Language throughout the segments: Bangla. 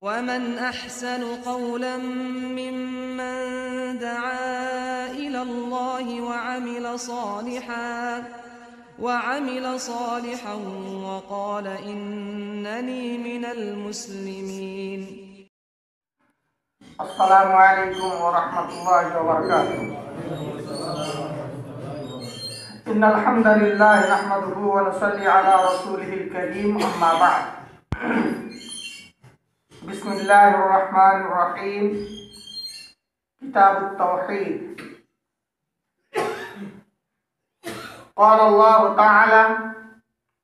ومن أحسن قولا ممن دعا إلى الله وعمل صالحا وقال إنني من المسلمين. السلام عليكم ورحمة الله وبركاته. إن الحمد لله نحمده ونصلي على رسوله الكريم، أما بعد. بسم الله الرحمن الرحيم. كتاب التوحيد. قال الله تعالى: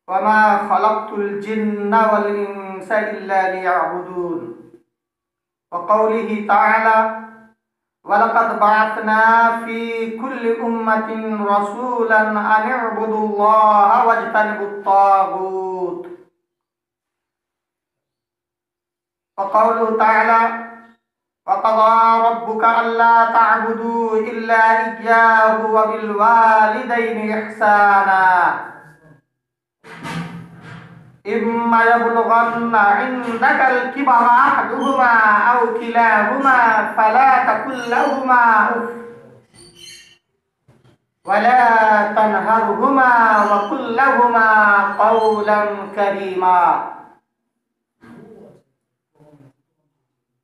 وما خلقت الجن والإنس إلا ليعبدون. وقوله تعالى: ولقد بعثنا في كل أمة رسولا أن اعبدوا الله واجتنبوا الطاغوت. وقوله تعالى: وقضى ربك ألا تعبدوا إلا إياه وبالوالدين إحسانا إما يبلغن عندك الكبر أحدهما أو كلاهما فلا تقل لهما أف ولا تنهرهما وقل لهما قولا كريما.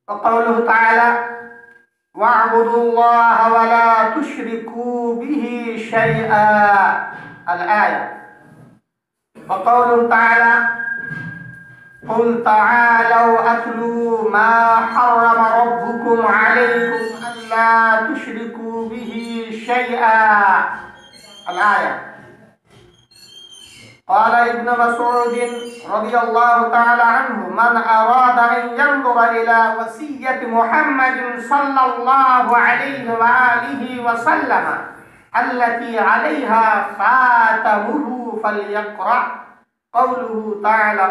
وقوله تعالى: واعبدوا الله ولا تشركوا به شيئا. الآية. وقوله تعالى: قل تعالوا أتلوا ما حرم ربكم عليكم ألا تشركوا به شيئا. الآية. قال ابن مسعود رضي الله تعالى عنه: من أراد أن ينظر إلى وصية محمد صلى الله عليه وآله وسلم التي عليها خاتمه فليقرأ قوله تعالى: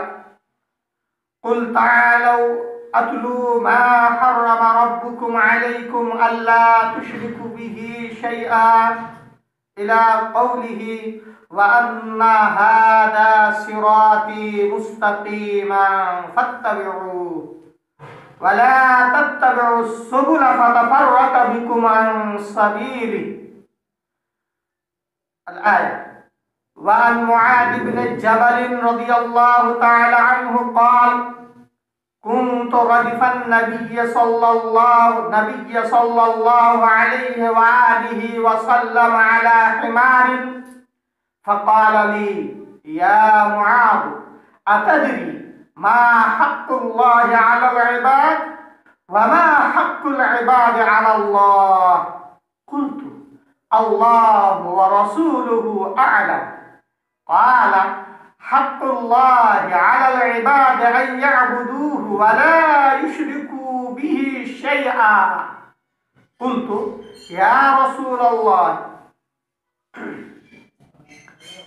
قل تعالوا أتلوا ما حرم ربكم عليكم ألا تشركوا به شيئا إلى قوله: وأن هذا صراطي مستقيما فاتبعوه ولا تتبعوا السبل فتفرق بكم عن سبيله. الآية. وعن معاذ بن جبل رضي الله تعالى عنه قال: كنت ردف النبي صلى الله عليه وآله وسلم على حمار فقال لي: يا معاذ أتدري ما حق الله على العباد وما حق العباد على الله؟ قلت: الله ورسوله أعلم. قال: حق الله على العباد أن يعبدوه ولا يشركوا به شيئا. قلت: يا رسول الله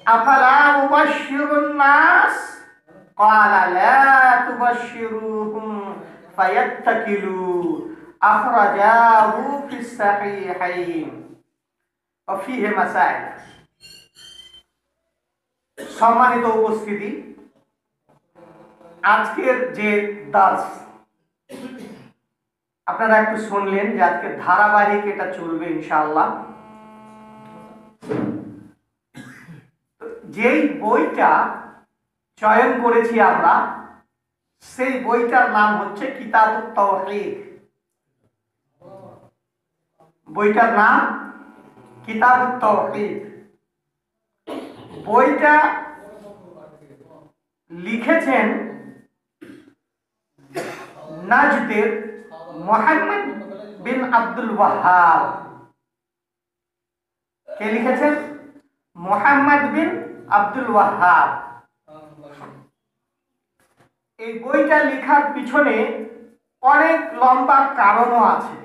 أفلا أبشر الناس؟ قال: لا تبشروهم فيتكلوا. أخرجاه في الصحيحين وفيه مسائل. সম্মানিত উপস্থিতি, আজকের যে দার্স আপনারা একটু শুনলেন যে আজকে ধারাবাহিক এটা চলবে ইনশাআল্লাহ। যেই বইটা চয়ন করেছি আমরা, সেই বইটার নাম হচ্ছে কিতাবুত তাওহীদ। বইটার নাম কিতাবুত তাওহীদ। বইটা লিখেছেন নাজদের মুহাম্মদ বিন আব্দুল ওয়াহাব। কে লিখেছেন? মুহাম্মদ বিন আব্দুল ওয়াহাব। এই বইটা লেখার পিছনে অনেক লম্বা কারণও আছে।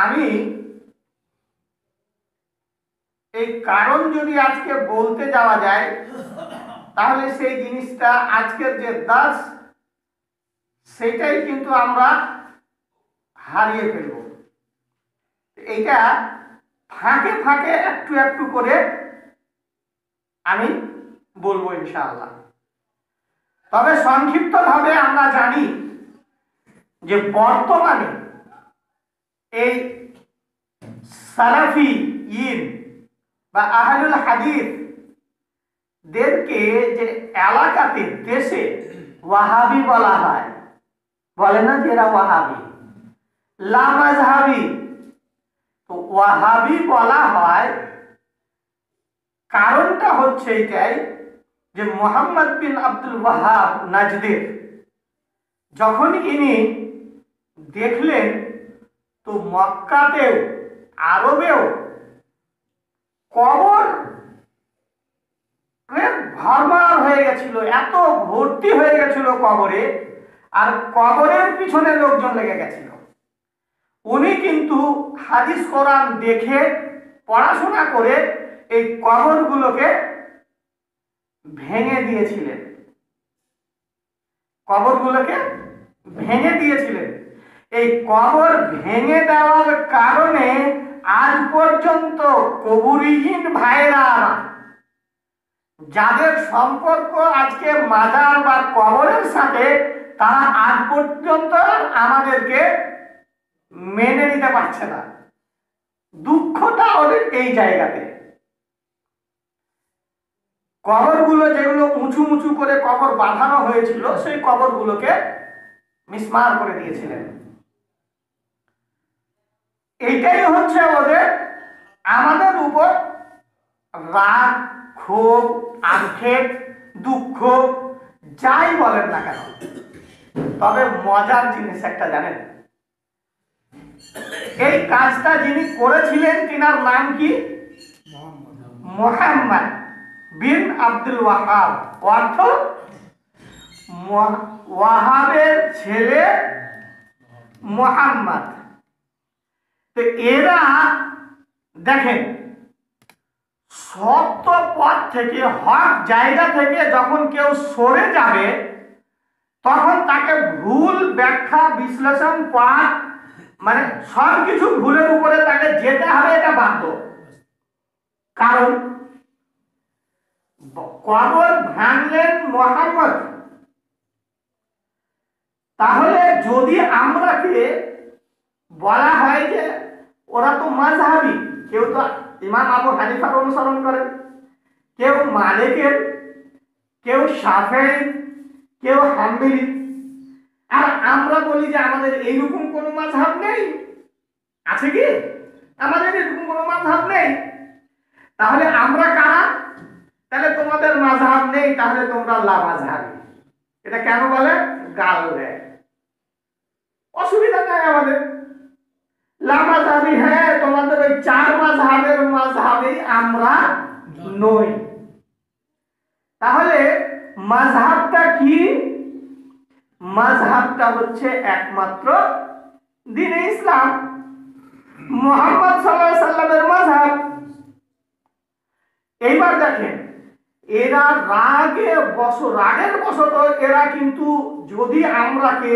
আমি এই কারণ যদি আজকে বলতে যাওয়া যায় তাহলে সেই জিনিসটা আজকের যে দাস সেটাই কিন্তু আমরা হারিয়ে ফেলব। এইটা ফাঁকে ফাঁকে একটু একটু করে আমি বলবো ইনশাআল্লাহ। তবে সংক্ষিপ্তভাবে আমরা জানি যে বর্তমানে এই সালাফি ইন বা আহলুল হাদিস দেরকে যে এলাকাতে দেশে ওয়াহাবি বলা হয়, বলে না যে এরা ওয়াহাবি, লামাজহাবি। তো ওয়াহাবি বলা হয় কারণটা হচ্ছে এটাই যে মুহাম্মদ বিন আব্দুল ওয়াহাব নাজদের যখন ইনি দেখলেন তো মক্কাতেও আরবেও কবর ভরমার হয়ে গেছিল, এত ভর্তি হয়ে গেছিল কবরে, আর কবরের পিছনে লোকজন লেগে গেছিল। উনি কিন্তু হাদিস কোরআন দেখে পড়াশোনা করে এই কবরগুলোকে ভেঙে দিয়েছিলেন, কবরগুলোকে ভেঙে দিয়েছিলেন। এই কবর ভেঙে দেওয়ার কারণে আজ পর্যন্ত কবরীহীন ভাইরা যাদের সম্পর্ক আজকে মাজার বা কবরের সাথে, তারা আজ পর্যন্ত আমাদেরকে মেনে নিতে পারছে না। দুঃখটা ওদের এই জায়গাতে। কবরগুলো যেগুলো উঁচু উঁচু করে কবর বাঁধানো হয়েছিল, সেই কবরগুলোকে মিসমার করে দিয়েছিলেন। এইটাই হচ্ছে ওদের আমাদের উপর রাগ, ক্ষোভ, আক্ষেপ, দুঃখ, যাই বলেন না কেন। তবে মজার জিনিস একটা জানেন, এই কাজটা যিনি করেছিলেন তিনার নাম কি? মুহাম্মদ বিন আব্দুল ওয়াহাব, অর্থ ওয়াহাবের ছেলে মুহাম্মদ। তো এরা দেখেন, সত্য পথ থেকে, হক জায়গা থেকে যখন কেউ সরে যাবে, তখন তাকে ভুল ব্যাখ্যা, বিশ্লেষণ, পাঠ, মানে সবকিছু ভুলের উপরে তাকে যেতে হবে, এটা বাধ্য। কারণ কবর ভাঙলেন মুহাম্মদ, তাহলে যদি আমরাকে বলা হয় যে ওরা তো মাযহাবী, কেউ তো ইমাম আবু হানিফার অনুসরণ করেন, কেউ মালিকের, কেউ শাফেঈ, কেউ হাম্বলি, আর আমরা বলি যে আমাদের এইরকম কোনো মাযহাব নেই। আছে কি? আমাদের এরকম কোনো মাযহাব নেই। তাহলে আমরা কারা? তাহলে তোমাদের মাযহাব নেই, তাহলে তোমরা লামাযহাবী। এটা কেন বলে? গাল দেয়। অসুবিধা নাই আমাদের, লামাযহাবী। হ্যাঁ, তোমাদের ওই চার মাযহাবের মাযহাবী আমরা নই। তাহলে মাযহাবটা কি? মাযহাবটা হচ্ছে একমাত্র দ্বীনে ইসলাম, মুহাম্মদ সাল্লাল্লাহু আলাইহি সাল্লামের মাযহাব। এইবার দেখেন, এরা রাগের বশত এরা কিন্তু যদি আমরাকে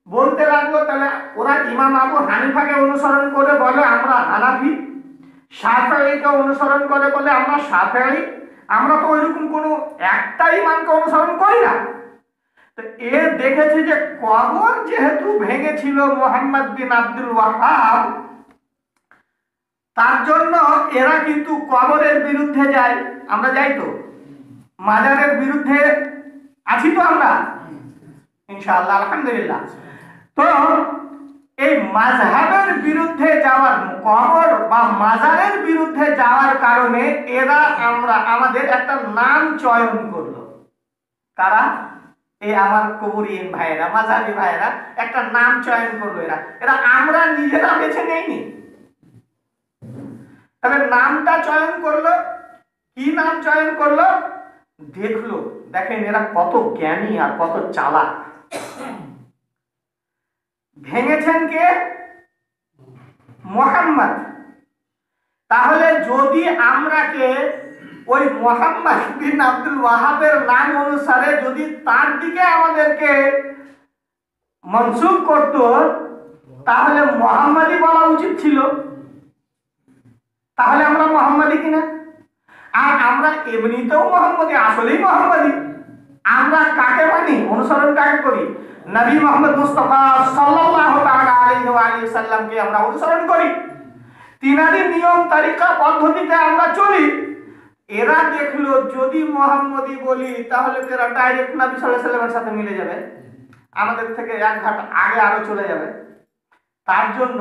বলতে লাগলো, তাহলে ওরা ইমাম আবু হানিফাকে অনুসরণ করে বলে আমরা হানাফি, শাফেঈকে অনুসরণ করে বলে আমরা শাফেঈ। আমরা তো ওইরকম কোনো একটা ইমামকে অনুসরণ করি না। তো এ দেখেছে যে কবর যেহেতু ভেঙেছিল মুহাম্মদ বিন আব্দুল ওয়াহাব, তার জন্য এরা কিন্তু কবরের বিরুদ্ধে যায়। আমরা যাই তো? মাজারের বিরুদ্ধে আছি তো আমরা, ইনশাআল্লাহ, আলহামদুলিল্লাহ। তো এই মাযহাবের বিরুদ্ধে যাওয়ার, কবর বা মাজারের বিরুদ্ধে যাওয়ার কারণে এরা আমাদের একটা নাম চয়ন করলো। কারা? এই আমার কবরীহীন ভাইয়েরা, মাযহাবী ভাইয়েরা একটা নাম চয়ন করলো। এরা আমরা নিজেরা বেছে নেইনি, তবে নামটা চয়ন করলো। কি নাম চয়ন করলো? দেখলো, দেখেন এরা কত জ্ঞানী আর কত চালাক। ভেঙেছেন কে? মুহাম্মদ। তাহলে যদি আমরাকে ওই মুহাম্মদ বিন আব্দুল ওয়াহাবের নাম অনুসারে যদি তার দিকে আমাদেরকে মনসুব করত, তাহলে মুহাম্মাদি বলা উচিত ছিল। তাহলে আমরা মুহাম্মাদি কিনা? আর আমরা এমনিতেও মুহাম্মাদি, আসলেই মুহাম্মাদি। আমরা কাকে মানি, অনুসরণ কাকে করি? নবী মুহাম্মদ মুস্তাফা সাল্লাল্লাহু তাআলা আলাইহি ওয়া আলিহি সাল্লামকে আমরা অনুসরণ করি, তিনারই নিয়ম তারিকা পদ্ধতিতে আমরা চলি। এরা দেখলো যদি মুহাম্মদী বলি তাহলে এরা ডাইরেক্ট নবী সাল্লাল্লাহু আলাইহি সাল্লামের সাথে মিলে যাবে, আমাদের থেকে এক ঘাট আগে আরো চলে যাবে। তার জন্য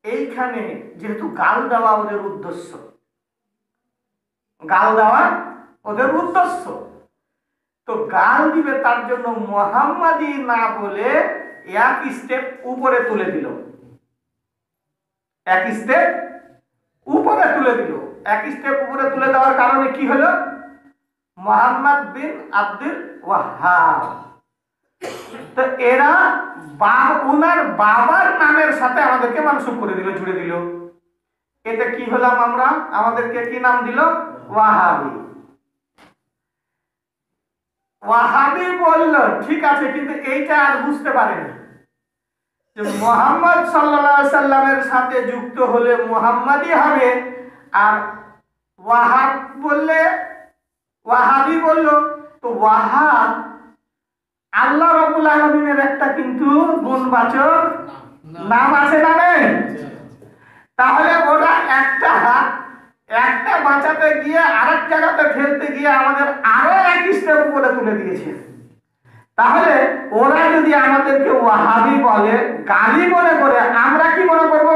এইখানে যেহেতু গাল দেওয়া ওদের উদ্দেশ্য, গাল দেওয়া ওদের উদ্দেশ্য, তো গাল দিবে তার জন্য মুহাম্মাদি না বলে এক স্টেপ উপরে তুলে দিল, এক স্টেপ উপরে তুলে দিল। এক স্টেপ উপরে তুলে দেওয়ার কারণে কি হলো? মুহাম্মদ বিন আব্দুল ওয়াহ্হাব। তো এরা উনার বাবার নামের সাথে আমাদেরকে মানসুব করে দিল, জুড়ে দিল। এতে কি হলাম আমরা? আমাদেরকে কি নাম দিল? ওয়াহাবি। ওয়াহাবি বলল ঠিক আছে, কিন্তু এইটা আর বুঝতে পারেনি যে মুহাম্মদ সাল্লাল্লাহু আলাইহি সাল্লামের সাথে যুক্ত হলে মুহাম্মাদি হবে, আর ওয়াহাব বললে ওয়াহাবি বলল। তো ওয়াহাব আল্লাহ রাব্বুল আলামিনের একটা কিন্তু গুণবাচক নাম আছে না নেই? তাহলে ওরা একটা বাঁচাতে গিয়ে আরেক জায়গাতে ঠেলতে গিয়ে আমাদের আরো এক স্টেপ উপরে তুলে দিয়েছে। তাহলে ওরা যদি আমাদেরকে ওয়াহাবি বলে, গালি মনে করে, আমরা কি মনে করবো?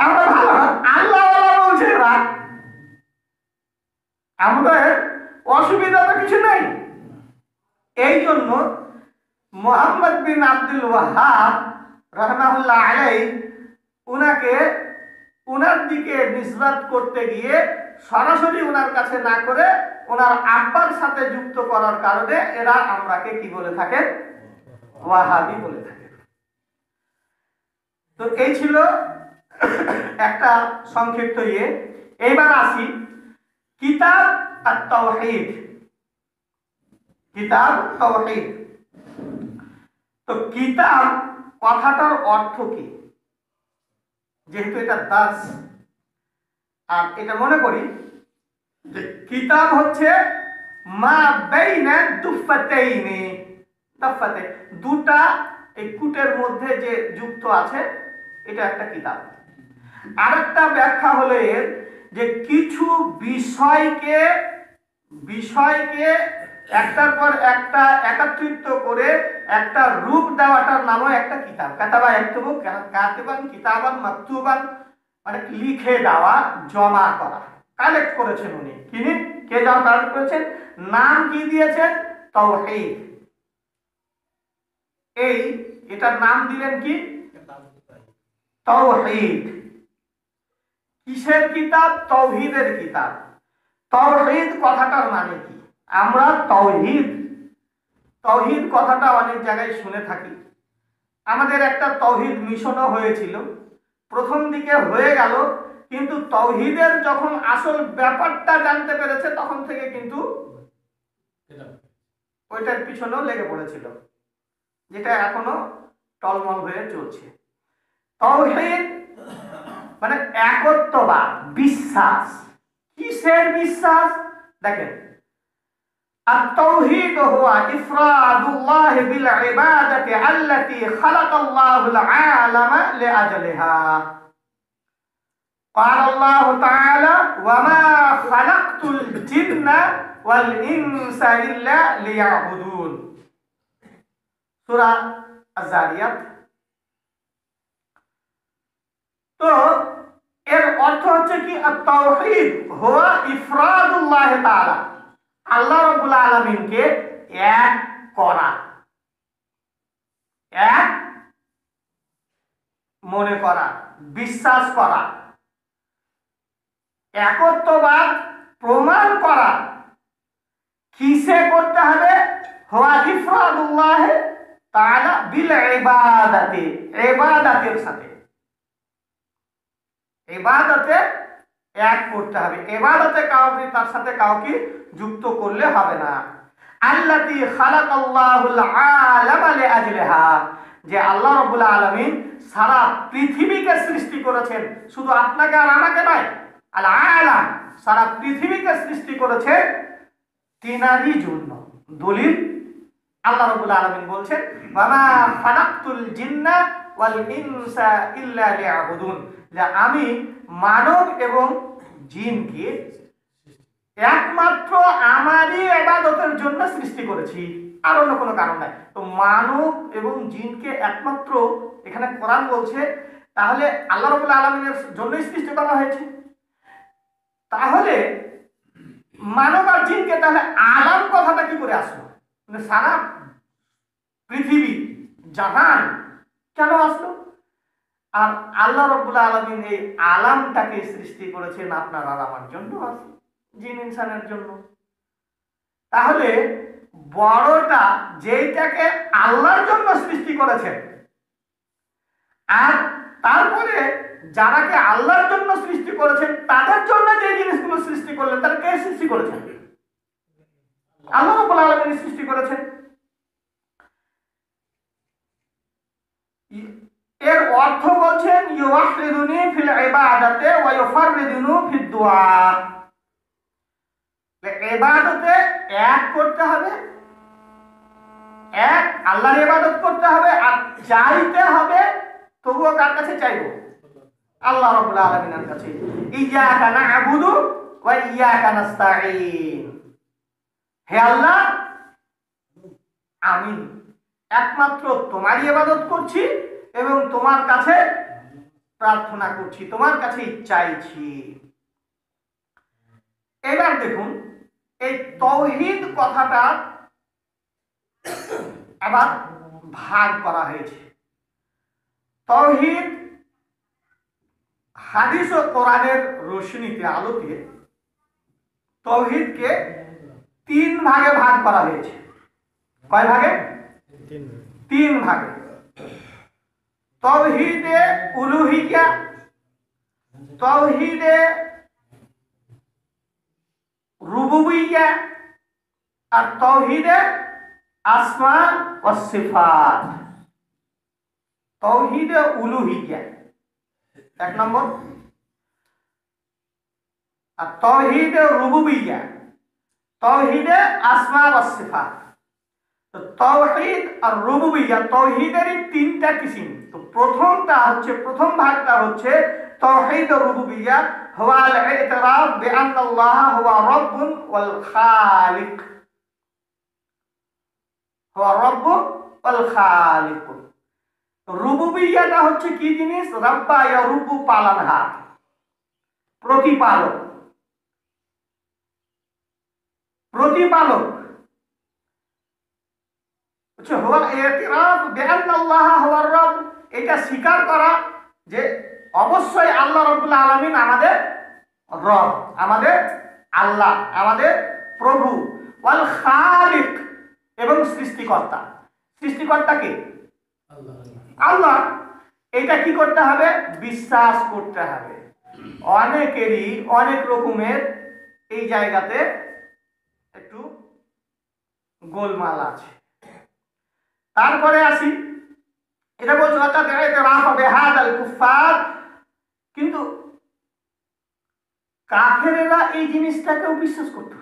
আমরা ভালো আল্লাহ বলছে, আমাদের অসুবিধা তো কিছু নেই। এই জন্য মুহাম্মদ বিন আব্দুল ওয়াহ্হাব রাহমাহুল্লাহ আলাইহি উনার দিকে নিসবত করতে গিয়ে সরাসরি ওনার কাছে না করে ওনার আব্বার সাথে যুক্ত করার কারণে এরা আমরাকে কি বলে থাকে? ওয়াহাবি বলে থাকে। তো এই ছিল একটা সংক্ষিপ্ত ইয়ে। এইবার আসি কিতাব আত-তাওহীদ। কিতাব তাওহীদ। তো কিতাব কথাটার অর্থ কি? যেহেতু এটা দাস, আর এটা মনে করি যে কিতাব হচ্ছে মা বাইনা দুফাতাইনি, দুফাতে দুটা এই কুটের মধ্যে যে যুক্ত আছে, এটা একটা কিতাব। আরেকটা ব্যাখ্যা হলো এর যে কিছু বিষয়কে একটার পর একটা একত্রিত করে একটা রূপ দেওয়াটার নামও একটা কিতাব। কাতাবা ইয়াকতুবু কাতিবান কিতাবান মাকতুবান, মানে লিখে দেওয়া, জমা করা, কালেক্ট করেছেন উনি। কে জমা কালেক্ট করেছেন? নাম কি দিয়েছেন? তাওহীদ। এটার নাম দিলেন কি? তাওহীদ। কিসের কিতাব? তাওহীদের কিতাব। তাওহীদ কথাটার মানে কি? আমরা তাওহীদ কথাটা অনেক জায়গায় শুনে থাকি। আমাদের একটা তাওহীদ মিশনও হয়েছিল, প্রথম দিকে হয়ে গেল, কিন্তু তাওহীদের যখন আসল ব্যাপারটা জানতে পেরেছে তখন থেকে কিন্তু ওইটার পিছনেও লেগে পড়েছিল, যেটা এখনো টলমল হয়ে চলছে। তাওহীদ মানে একত্ববাদ, বিশ্বাস। কিসের বিশ্বাস? দেখেন, التوحيد هو إفراد الله بالعبادة التي خلق الله العالم لأجلها. قال الله تعالى: وما خلقت الجن والإنس إلا ليعبدون. সূরা আয-যারিয়াত। তো এর অর্থ হচ্ছে কি? আত-তাওহীদ হুয়া ইফরাদুল্লাহ তাআলা, আল্লাহ রাব্বুল আলামিনকে এক করা, এক মনে করা, বিশ্বাস করা, একত্ববাদ প্রমাণ করা। কিসে করতে হবে? হুয়া ইফরাদুল্লাহ তাআলা বিল ইবাদাতি, ইবাদতের সাথে, ইবাদতে এক করতে হবে। ইবাদতে কাউকে তার সাথে কাউকে যুক্ত করলে হবে না। আল্লাতী খালাকাল্লাহুল আলামা লিআজলিহা, যে আল্লাহ রাব্বুল আলামিন সারা পৃথিবীকে সৃষ্টি করেছেন, শুধু আপনাকে আর আমাকে নয়, আল আলাম সারা পৃথিবীকে সৃষ্টি করেছে তিনারই জন্য। দলিল আল্লাহ রাব্বুল আলামিন বলছেন ওয়ামা খালাকতুল জিন্না ওয়াল ইনসা ইল্লা লিয়াবুদুন, যে আমি মানব এবং জিনকে একমাত্র আমারই ইবাদতের জন্য সৃষ্টি করেছি, আর অন্য কোনো কারণ নাই। তো মানব এবং জিনকে একমাত্র এখানে কোরআন বলছে, তাহলে আল্লাহ রাব্বুল আলামিনের জন্যই সৃষ্টি করা হয়েছে। তাহলে মানব আর জিনকে তাহলে আলাম কথাটা কি করে আসলো? সারা পৃথিবী জাহান কেন আসলো? আর আল্লাহ রাব্বুল আলামিন এই আলামটাকে সৃষ্টি করেছেন আপনার আর আমার জন্য, জিন ইনসানের জন্য। তাহলে বড়টা যেটাকে আল্লাহর জন্য সৃষ্টি করেছেন, আর তারপরে যারাকে আল্লাহর জন্য সৃষ্টি করেছেন তাদের জন্য যে জিনিসগুলো সৃষ্টি করলেন, তারা কে সৃষ্টি করেছেন? আল্লাহ রাব্বুল আলামিন সৃষ্টি করেছেন। এর অর্থ বলছেন ইউওয়াহিদুনি ফিল ইবাদাতে ওয়া ইউফাররিদুনি ফিদ দুআ। ইবাদতে এক করতে হবে, এক আল্লাহর ইবাদত করতে হবে, আর চাইতে হবে তবুও কার কাছে চাইবো? আল্লাহ রাব্বুল আলামিনের কাছে। ইয়্যাকা না'বুদু ওয়া ইয়্যাকা নাস্তাঈন। হে আল্লাহ, আমি একমাত্র তোমারই ইবাদত করছি এবং তোমার কাছে প্রার্থনা করছি, তোমার কাছে চাইছি। এবার দেখুন এই তাওহীদ কথাটা আবার ভাগ করা হয়েছে। তাওহীদ হাদিস ও কোরআনের রোশনীতে আলোকে তাওহীদকে তিন ভাগে ভাগ করা হয়েছে। কয় ভাগে? তিন ভাগে। তাওহীদে উলুহিয়া, তাওহীদে রুবুবিয়্যা, আর তাওহীদে আসমা ওয়াস সিফাত। তাওহীদে উলুহিয়া এক নম্বর, আর তাওহীদে রুবুবিয়্যা, তাওহীদে আসমা ওয়াস সিফাত। তো তাওহীদ আর রুবুবিয়্যা তাওহীদেরই তিনটা কিসিম। তো প্রথম ভাগটা হচ্ছে তাওহীদ রুবুবিয়্যা, হুয়া আল ইতিরাফ বিআন্না আল্লাহ হুয়া রাব্বুন ওয়াল খালিক, হুয়া রাব্বু ওয়াল খালিক। রুবুবিয়্যাটা হচ্ছে কি জিনিস? রাব্বা ইয়ারুব্বু, পালনহার, প্রতিপালক, প্রতিপালক হচ্ছে হুয়া ইতিরাফ বিআন্না আল্লাহ হুয়া রাব্ব। এটা স্বীকার করা যে অবশ্যই আল্লাহ রাব্বুল আলামিন আমাদের রব, আমাদের আল্লাহ, আমাদের প্রভু। ওয়াল খালিক, এবং সৃষ্টিকর্তা। সৃষ্টিকর্তা কে? আল্লাহ। এটা কি করতে হবে? বিশ্বাস করতে হবে। অনেকেরই অনেক রকমের এই জায়গাতে একটু গোলমাল আছে। তারপরে আসি, এটা বলছে কিন্তু কাফেরেরা এই জিনিসটাকেও বিশ্বাস করত।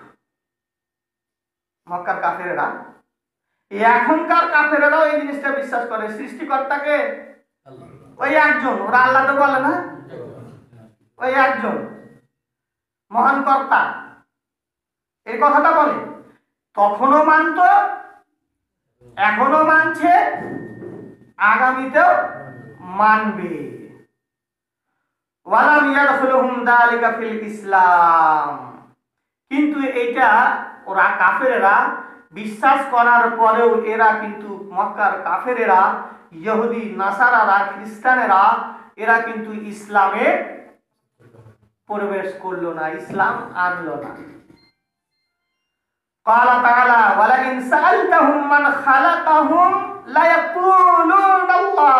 মক্কার কাফেরেরা, এখনকার কাফেরেরাও এই জিনিসটা বিশ্বাস করে। সৃষ্টিকর্তাকে ওই একজন, ওরা আল্লাহ তো বলে না, ওই একজন মহান কর্তা, এই কথাটা বলে। তখনও মানত, এখনো মানছে, আগামীতেও মানবে। ওয়ালাম ইয়াদখুলুহুম যালিকা ফিল ইসলাম। কিন্তু এটা ওরা কাফেরেরা বিশ্বাস করার পরেও এরা কিন্তু, মক্কার কাফেরেরা, ইহুদি নাসারারা, খ্রিস্টানেরা, এরা কিন্তু ইসলামে প্রবেশ করলো না, ইসলাম আনলো না। ক্বালা তাআলা ওয়ালাইন সাআলতাহুম মান খালাকাহুম লায়াকুলুনাল্লাহ।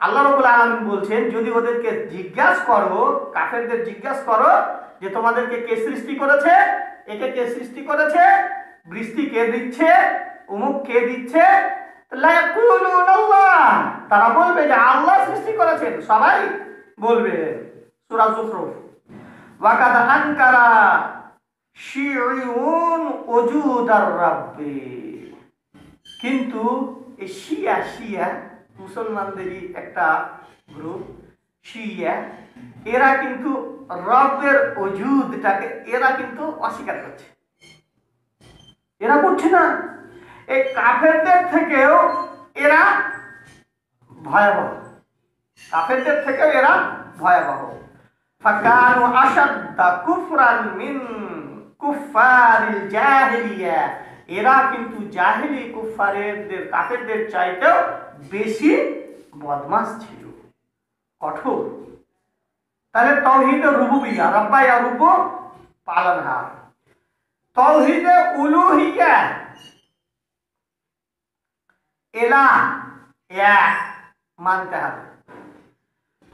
আল্লাহ রাব্বুল আলামিন বলছেন, যদি ওদেরকে জিজ্ঞাসা করো, কাফেরদের জিজ্ঞাসা করো যে তোমাদেরকে কে সৃষ্টি করেছে, একে কে সৃষ্টি করেছে, বৃষ্টি কে দিচ্ছে, অমুক কে দিচ্ছে, লায়াকুলুনাল্লাহ, তারা বলবে যে আল্লাহ সৃষ্টি করেছেন। সবাই বলবে। সূরা যুখরুফ। ওয়াকাদ আনকারা শিউন ওজুদার রাব্বি। কিন্তু এই শিয়া শিয়া মুসলমানদেরই একটা গ্রুপ শিয়া, এরা কিন্তু রবের ওজুদটাকে এরা কিন্তু অস্বীকার করছে। এরা করছে না, এই কাফেরদের থেকেও এরা ভয়াবহ, কাফেরদের থেকেও এরা ভয়াবহ। ফাকানু আশাদ্দা কুফরান মিন কুফারিল জাহিলিয়া। এরা কিন্তু জাহিলি কুফারদের কাফেরদের চাইতেও বেশি বদমাশ ছিল, কঠোর। তাহলে তাওহীদে রুবুবিয়্যাহ, রাব্বা ইয়ারুবু পালনহার। তাওহীদে উলুহিয়্যাহ, ইলাহ এক মানতে হবে।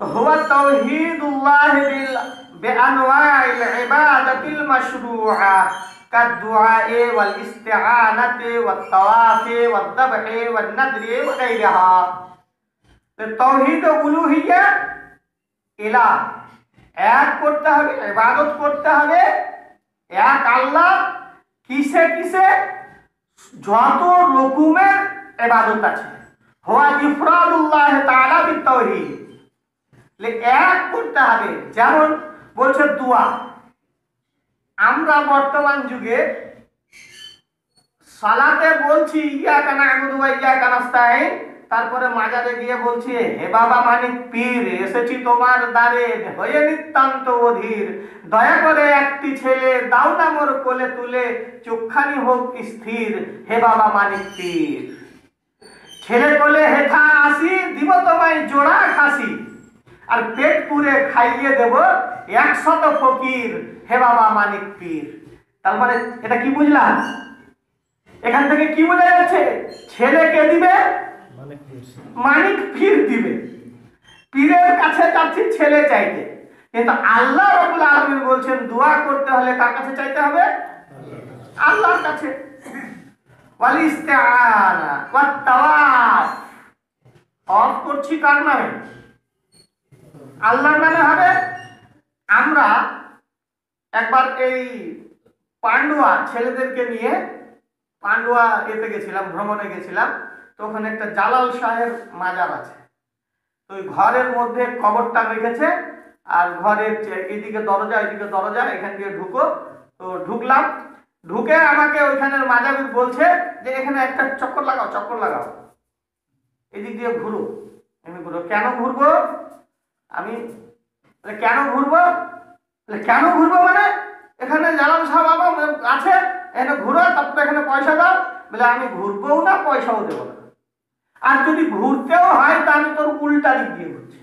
তো হুয়া তাওহীদুল্লাহ বিআনওয়াইল ইবাদাতিল মাশরুআ কাদ-দুআই ওয়াল ইস্তিআনাতি ওয়াত তাওয়াফি ওয়াদ যাবহি ওয়ান নাদরি ওয়া গায়রিহা। তো তাওহীদ উলুহিয়্যাহ, ইলাহ এক করতে হবে, ইবাদত করতে হবে এক আল্লাহ। কিসে কিসে? যত রকমের ইবাদত আছে। হুয়া ইফরাদুল্লাহ তাআলা বিত-তাওহীদ, এক করতে হবে। যেমন বলছে দোয়া, আমরা বর্তমান যুগে সালাতে বলছি ইয়াকা না'বুদু ওয়া ইয়াকা নাস্তাঈন, তারপরে মাজারে গিয়ে বলছি হে বাবা মানিক পীর, এসেছি তোমার দ্বারে, হয়ে নিতান্ত অধীর, দয়া করে একটি ছেলে দাও না মোর কোলে তুলে, চোখখানি হোক স্থির, হে বাবা মানিক পীর। ছেলে কোলে হেথা আসি, দিব তোমায় জোড়া খাসি, আর পেট পুরে খাইয়ে দেব 100 ফকির, হে বাবা মানিক পীর। তারপরে এটা কি বুঝলাম? এখান থেকে কি বোঝা যাচ্ছে? ছেলেকে দিবে মানিক পীর দিবে, পীরের কাছে যাচ্ছি ছেলে চাইতে। কিন্তু আল্লাহ রাব্বুল আলামিন বলছেন দোয়া করতে হলে কার কাছে চাইতে হবে? আল্লাহর কাছে। ওয়াল ইস্তিআনা ওয়াত তাওয়াফ, তাওয়াফ করছি কার নামে? আল্লাহর নামে হবে। আমরা একবার এই পান্ডুয়া ছেলেদেরকে নিয়ে পান্ডুয়া এতে গেছিলাম, ভ্রমণে গেছিলাম। তো ওখানে একটা জালাল শাহের মাজার আছে। তো ওই ঘরের মধ্যে কবরটা রেখেছে, আর ঘরের এদিকে দরজা এদিকে দরজা, এখান দিয়ে ঢুকো। তো ঢুকলাম, ঢুকে আমাকে ওইখানের মাজাবির বলছে যে এখানে একটা চক্কর লাগাও, চক্কর লাগাও, এদিক দিয়ে ঘুরো। আমি ঘুরো, কেন ঘুরবো? আমি কেন ঘুরবো? কেন ঘুরবো মানে এখানে জালাল শাহ বাবা আছে, এখানে ঘুরো, তারপরে এখানে পয়সা দাও। বলে আমি ঘুরবো না, পয়সাও দেবো না, আর যদি ঘুরতেও হয় তা আমি তোর উল্টা দিক দিয়ে ঘুরছি,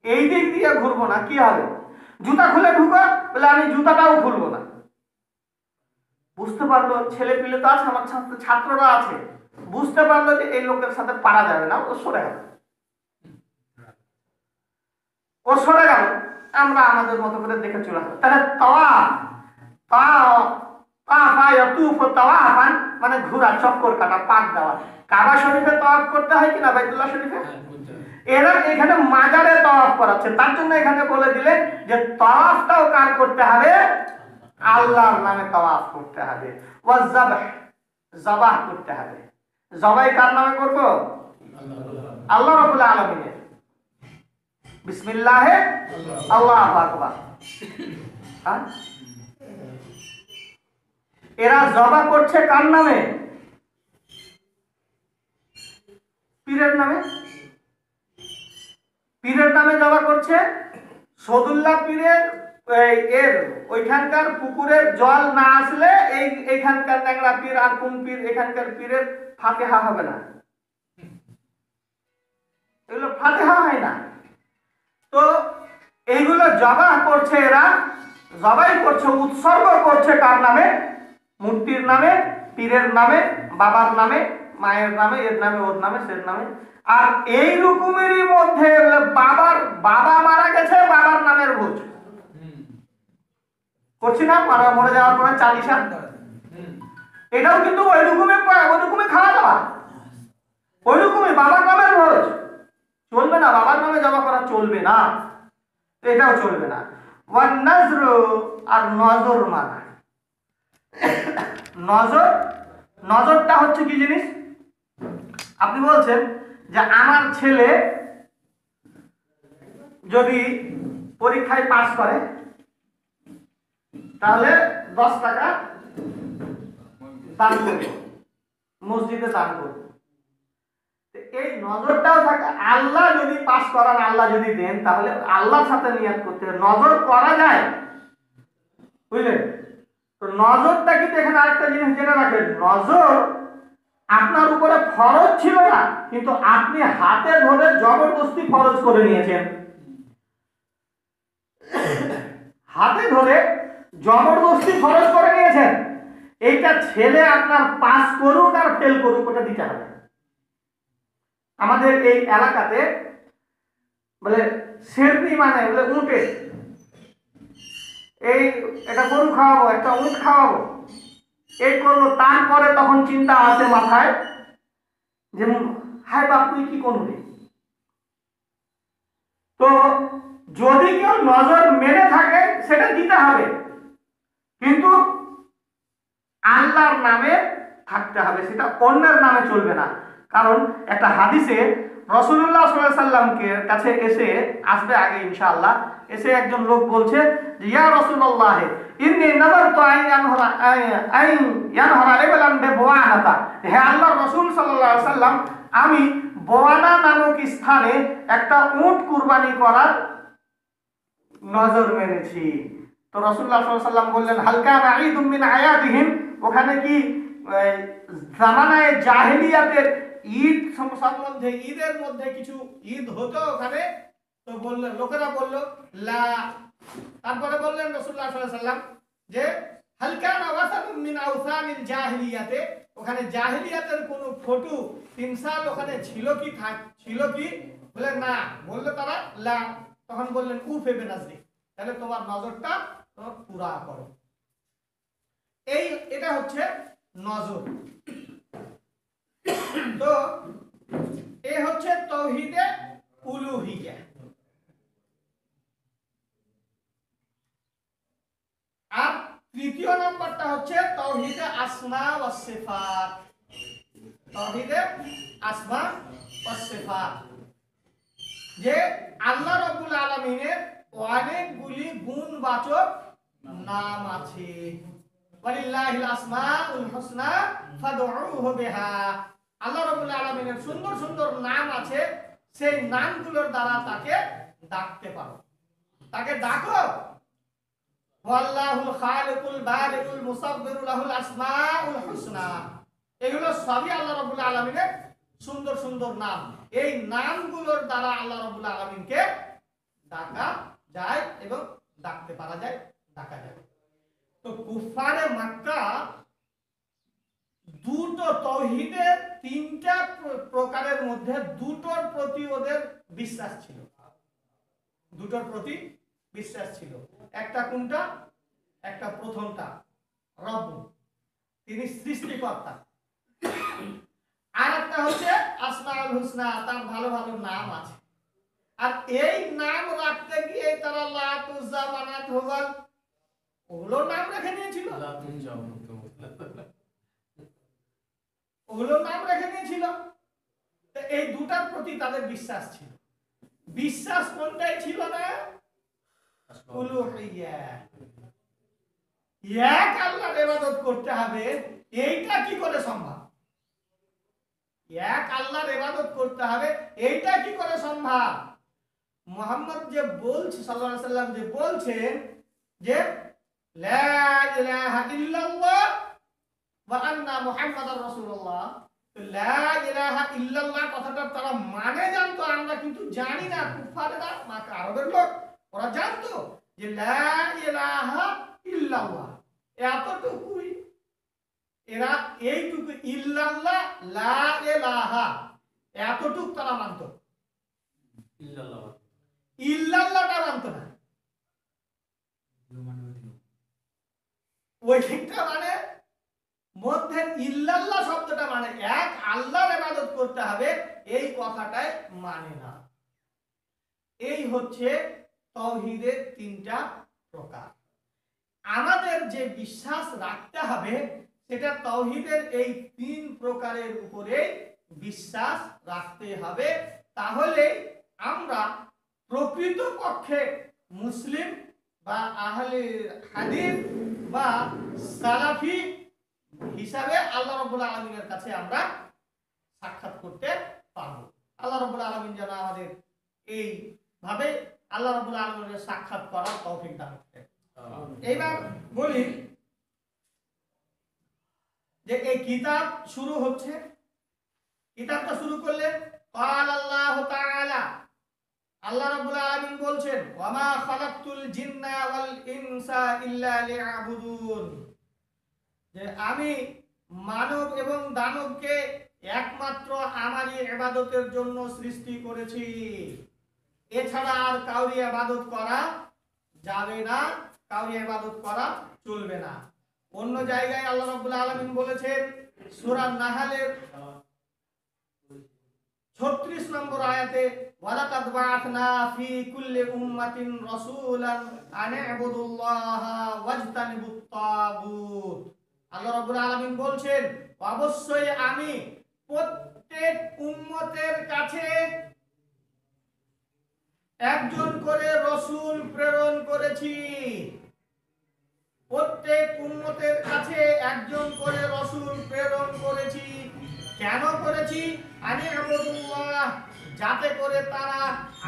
এই দিক দিয়ে ঘুরবো না। কি হবে? জুতা খুলে ঢুকো। বলে আমি জুতাটাও খুলবো না। বুঝতে পারলো, ছেলে পিলে তো আছে, আমার ছাত্ররা আছে, বুঝতে পারলো যে এই লোকের সাথে পারা যাবে না, ও সরে গেল। ও সরে গেল, আমরা আমাদের মতো করে দেখে চলে আসবো। তাহলে তাওয়াফ মানে ঘোরা, চক্কর কাটা, পাক দেওয়া। কাবা শরীফে তাওয়াফ করতে হয় কিনা বাইতুল্লাহ শরীফে? এরা এখানে মাজারে তাওয়াফ করাচ্ছে, তার জন্য এখানে বলে দিলেন যে তাওয়াফটাও কার করতে হবে? আল্লাহর নামে তাওয়াফ করতে হবে। ওয়া যাবহ, জবাহ করতে হবে। জবাই কার নামে করব? আল্লাহ রাব্বুল আলামিনের। বিসমিল্লাহ আল্লাহু আকবার। এরা জবা করছে কার নামে? পীরের নামে। পীরের নামে জবা করছে। সদুল্লাহ পীরের এর ওইখানকার পুকুরের জল না আসলে এইখানকার ন্যাংরা পীর আর কোন পীর এখানকার পীরের ফাতিহা হবে না, এগুলো ফাতিহা হয় না। তো এইগুলো জবাহ করছে, এরা জবাই করছে, উৎসর্গ করছে কার নামে? মূর্তির নামে, পীরের নামে, বাবার নামে, মায়ের নামে, এর নামে, ওর নামে, সের নামে। আর এই রকমেরই মধ্যে বাবা মারা গেছে, বাবার নামের ভোজ করছি না, মরে যাওয়ার পরে চালিশা, এটাও কিন্তু ওই রকমই খাওয়া দাওয়া, ওই রকমই বাবার নামের ভোজ চলবে না, বাবার নামে জমা করা চলবে না, এটাও চলবে না। ওয়ান নাজরু আর নজর মানা। নজর, নজরটা হচ্ছে কি জিনিস? আপনি বলছেন যে আমার ছেলে যদি পরীক্ষায় পাস করে তাহলে 10 টাকা দান করব, মসজিদে দান করব। এই নজরটাও থাকে। আল্লাহ যদি পাস করান, আল্লাহ যদি দেন, তাহলে আল্লাহর সাথে নিয়াত করতে হবে। নজর করা যায়, বুঝলেন? তো নজরটা কিন্তু এখানে আরেকটা জিনিস জেনে রাখেন, নজর আপনার উপরে ফরজ ছিল না, কিন্তু আপনি হাতে ধরে জবরদস্তি ফরজ করে নিয়েছেন। হাতে ধরে জবরদস্তি ফরজ করে নিয়েছেন। এইটা ছেলে আপনার পাস করুক আর ফেল করুক, ওটা দিতে হবে। আমাদের এই এলাকাতে বলে শেরনি মানে বলে উঁটে, এই এটা গরু খাওয়াবো, একটা উঁট খাওয়াবো, এই করবো। তারপরে তখন চিন্তা আসে মাথায় যে হায় বাপ তুই কি করবি। তো যদি কেউ নজর মেনে থাকে সেটা দিতে হবে, কিন্তু আল্লাহর নামে থাকতে হবে, সেটা অন্যের নামে চলবে না। কারণ একটা হাদিসে রাসূলুল্লাহ সাল্লাল্লাহু আলাইহি সাল্লামকে কাছে এসে আসবে আগে ইনশাআল্লাহ, এসে একজন লোক বলছে যে ইয়া রাসূলুল্লাহ ইন্নী নাযারতু আন ইয়ানহারা ইবলান বিবওয়ানাতা, হে আল্লাহর রাসূল সাল্লাল্লাহু আলাইহি সাল্লাম, আমি বওয়ানা নামক স্থানে একটা উট কুরবানি করার নজর মেনেছি। তো রাসূলুল্লাহ সাল্লাল্লাহু আলাইহি সাল্লাম বললেন হাল কানা ঈদুম মিন আয়াদিহিম, ওখানে কি জামানায়ে জাহেলিয়াতের ঈদ সম্বন্ধে, ঈদের মধ্যে কিছু ঈদ হতো ওখানে? তো বললেন, লোকেরা বলল লা। তারপরে বললেন রাসূলুল্লাহ সাল্লাল্লাহু আলাইহি সাল্লাম যে হাল কানা ওয়াসানুম মিন আওসানিল জাহেলিয়াতে, ওখানে জাহেলিয়াতের কোনো ফটো তিনসাল ওখানে ছিল কি ছিল কি? বলে না। বললো তারা লা। তখন বললেন উফে বেনাজরি, তাহলে তোমার নজরটা পুরা করো। এটা হচ্ছে নজর। তো এই হচ্ছে তাওহীদে উলুহিয়্যাহ। আর তৃতীয় নম্বরটা হচ্ছে তাওহীদে আসমা ওয়াস সিফাত। তাওহীদে আসমা ওয়াস সিফাত, যে আল্লাহ রাব্বুল আলামিনের অনেকগুলি গুণবাচক নাম আছে। ওয়ালিল্লাহিল আসমাউল হুসনা ফাদউহু বিহা, আল্লাহ রাব্বুল আলামিনের সুন্দর সুন্দর নাম আছে, সেই নামগুলোর দ্বারা তাকে ডাকতে পারো। তাকে ডাকো। ওয়াল্লাহুল খালিকুল বারিকুল মুসাব্বিরু লাহুল আসমাউল হুসনা, এগুলো সবই আল্লাহ রাব্বুল আলামিনের সুন্দর সুন্দর নাম। এই নামগুলোর দ্বারা আল্লাহ রাব্বুল আলামিনকে ডাকা যায় এবং ডাকতে পারা যায়, ডাকা যায়। তো কুফারে মক্কা দুটো তাওহীদের তিনটা প্রকারের মধ্যে দুটোর প্রতি ওদের বিশ্বাস ছিল। দুটোর প্রতি বিশ্বাস ছিল। একটা কোনটা? একটা প্রথমটা রব, তিনি সৃষ্টিকর্তা। আর একটা হচ্ছে আসমাউল হুসনা, তার ভালো ভালো নাম আছে। আর এই নাম রাখতে গিয়ে তারা লাত, উজ্জা, মানাত, হুবাল ওগুলো নাম রেখে নিয়েছিল। ওগুলো নাম রেখে নিয়েছিল। তো এই দুটার প্রতি তাদের বিশ্বাস ছিল। বিশ্বাস কোনটাই ছিল না? উলুহিয়্যাহ, এক আল্লাহর ইবাদত করতে হবে। এইটা কি করে সম্ভব? এক আল্লাহর ইবাদত করতে হবে, এইটা কি করে সম্ভব? মুহাম্মদ যে বলছে, সাল্লাল্লাহু আলাইহি সাল্লাম যে বলছেন যে লা ইলাহা ইল্লাল্লাহ ওয়া আন্না মুহাম্মাদার রাসূলুল্লাহ, তো লা ইলাহা ইল্লাল্লাহ কথাটা তারা মানে জানতো, আমরা কিন্তু জানি না। কুফারেরা, মাক্কা আরবের লোক, ওরা জানতো যে লা ইলাহা ইল্লাল্লাহ এতটুকুই। এরা এইটুকু ইল্লাল্লাহ, লা ইলাহা এতটুকু তারা মানতো, ইল্লাল্লাহটা মানতো না। ওইটা মানে মধ্যে ইল্লাল্লাহ শব্দটা মানে এক আল্লাহর ইবাদত করতে হবে, এই কথাটাই মানে না। এই হচ্ছে তাওহীদের তিনটা প্রকার। আমাদের যে বিশ্বাস রাখতে হবে সেটা তাওহীদের এই 3 প্রকারের উপরে বিশ্বাস রাখতে হবে, তাহলে আমরা প্রকৃতপক্ষে মুসলিম বা আহলে হাদিস বা সালাফি হিসাবে আল্লাহ রাব্বুল আলামিনের কাছে আমরা সাক্ষাৎ করতে পারবো। আল্লাহ রাব্বুল আলামিন যেন আমাদের এই ভাবে আল্লাহ রাব্বুল আলামিনের সাক্ষাৎ করার তৌফিক দান করেন। এইবার বলি যে এই কিতাব শুরু হচ্ছে, কিতাবটা শুরু করলেন قال الله تعالى, আল্লাহ রাব্বুল আলামিন বলছেন ওয়ামা খালাকতুল জিন্না ওয়াল ইনসা ইল্লা লিয়াবুদুন, যে আমি মানব এবং দানবকে একমাত্র আমারই ইবাদতের জন্য সৃষ্টি করেছি, এছাড়া আর কাউরি ইবাদত করা যাবে না, কাউরি ইবাদত করা চলবে না। অন্য জায়গায় আল্লাহ রাব্বুল আলামিন বলেছেন সূরা নাহলের 36 নম্বর আয়াতে ওয়ালাকাদ বাআথনা ফি কুল্লি উম্মাতিন রাসূলান আন ইবুদুল্লাহা ওয়াজতানিবুত তাগুত। আল্লাহ রাব্বুল আলামিন বলছেন অবশ্যই আমি প্রত্যেক উম্মতের কাছে একজন করে রাসূল প্রেরণ করেছি, প্রত্যেক উম্মতের কাছে একজন করে রাসূল প্রেরণ করেছি। কেন করেছি? আনি ইবাদুল্লাহ, যাতে করে তারা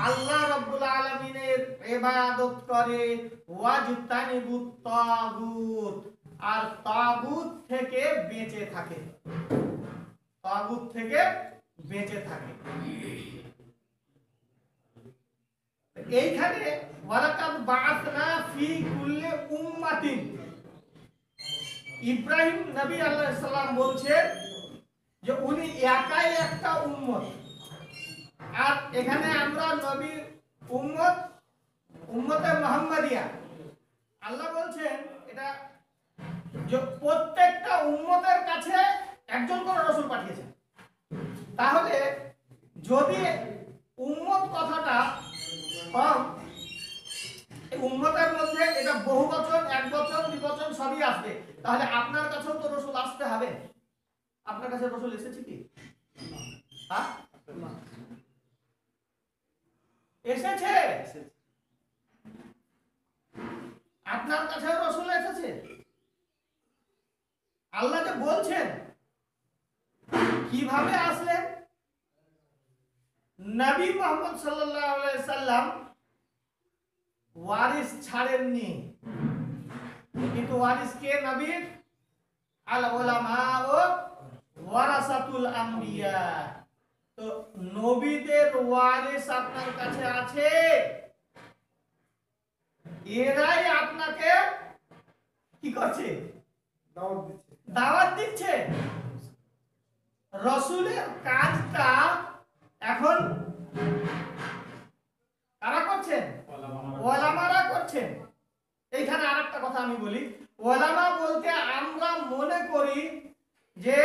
আল্লাহ রাব্বুল আলামিনের ইবাদত করে, ওয়াজতানিবুত তাগুত, আর তাগুত থেকে বেঁচে থাকে, তাগুত থেকে বেঁচে থাকে। এইখানে ওয়ালাকাদ বাআসনা ফি কুল্লি উম্মাতিন, ইব্রাহিম নবী আলাইহিস সালাম বলছেন যে উনি একাই একটা উম্মত, আর এখানে আমরা নবীর উম্মত, উম্মতে মুহাম্মাদিয়া। আল্লাহ বলছেন এটা যে প্রত্যেকটা উম্মতের কাছে একজন করে রাসূল পাঠিয়েছেন। তাহলে যদি উম্মত কথাটা কম, এই উম্মতের মধ্যে এটা বহুবচন, একবচন, দ্বিবচন সবই আসবে, তাহলে আপনার কাছেও তো রাসূল আসতে হবে। আপনার কাছে রাসূল এসেছে কি? হ্যাঁ, এসেছে। আপনার কাছে রাসূল এসেছে। আল্লাহ যে বলছেন কিভাবে আসলেন, নবী মুহাম্মদ সাল্লাল্লাহু আলাইহি সাল্লাম ওয়ারিস ছাড়েননি, কিন্তু ওয়ারিস কে? নবীর। আল উলামা ও ওয়ারাসাতুল আম্বিয়া, তো নবীদের ওয়ারিস আপনার কাছে আছে, এরাই আপনাকে কি করছে? দাওয়াত দিচ্ছে। রাসূলের কাজটা এখন কারা করছেন? ওলামারা করছেন। এইখানে আরেকটা কথা আমি বলি, ওলামা বলতে আমরা মনে করি যে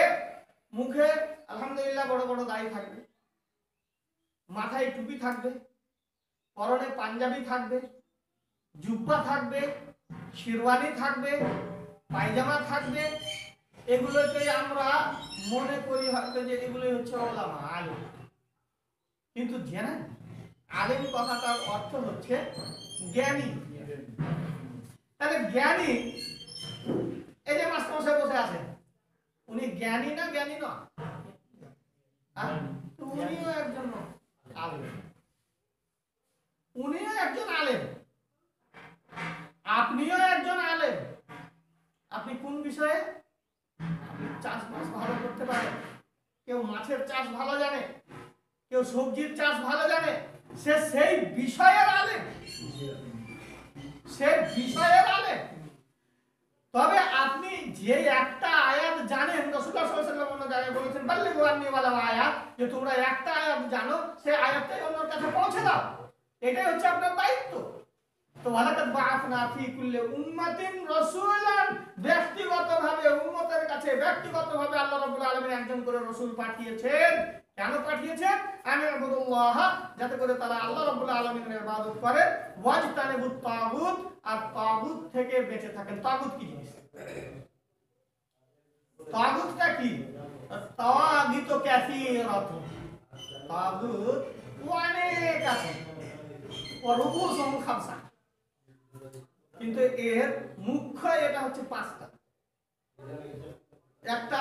মুখে আলহামদুলিল্লাহ বড় বড় দাড়ি থাকবে, মাথায় টুপি থাকবে, পরনে পাঞ্জাবি থাকবে, জুব্বা থাকবে, শেরওয়ানি থাকবে, পায়জামা থাকবে, এগুলোকেই আমরা মনে করি হয়তো যে এগুলোই হচ্ছে ওলামা, আলেম। কিন্তু জানেন আলেম কথাটার অর্থ হচ্ছে জ্ঞানী। তাহলে জ্ঞানী, এই যে মাস্টারমশাই বসে আছেন, উনি জ্ঞানী না জ্ঞানী না? উনিও একজন আলেম, উনিও একজন আলেম, আপনিও একজন আলেম। আপনি কোন বিষয়ে? আপনি চাষবাস ভালো করতে পারেন, কেউ মাছের চাষ ভালো জানে, কেউ সবজির চাষ ভালো জানে, সে সেই বিষয়ের আলেম, সে বিষয়ের আলেম। তবে আপনি যে একটা আয়াত জানেন, রাসূলুল্লাহ সাল্লাল্লাহু আলাইহি ওয়াসাল্লাম অন্য জায়গায় বলেছেন বাল্লিগু আন্নী ওয়ালাউ আয়াত, যে তোমরা একটা আয়াত জানো, সেই আয়াতটাই অন্যের কাছে পৌঁছে দাও, এটাই হচ্ছে আপনার দায়িত্ব। তো ওয়ালাকাদ বাআসনা ফি কুল্লি উম্মাতিন রাসূলান, ব্যক্তিগতভাবে উম্মতের কাছে ব্যক্তিগতভাবে আল্লাহ রাব্বুল আলামিন একজন করে রাসূল পাঠিয়েছেন। কেন পাঠিয়েছেন? আমি আবুদুল্লাহ, যাতে করে তারা আল্লাহ রাব্বুল আলামিনের ইবাদত করে, ওয়াজতানিবুত তাগুত, আর তাগুত থেকে বেঁচে থাকেন। তাগুত কি জিনিস? তাগুতটা কি? তাওয়াগিত কাসীরাত, তাগুত অনেক আছে, ওয়ারুসুম খামসা, কিন্তু এর মুখ্য এটা হচ্ছে 5টা। একটা,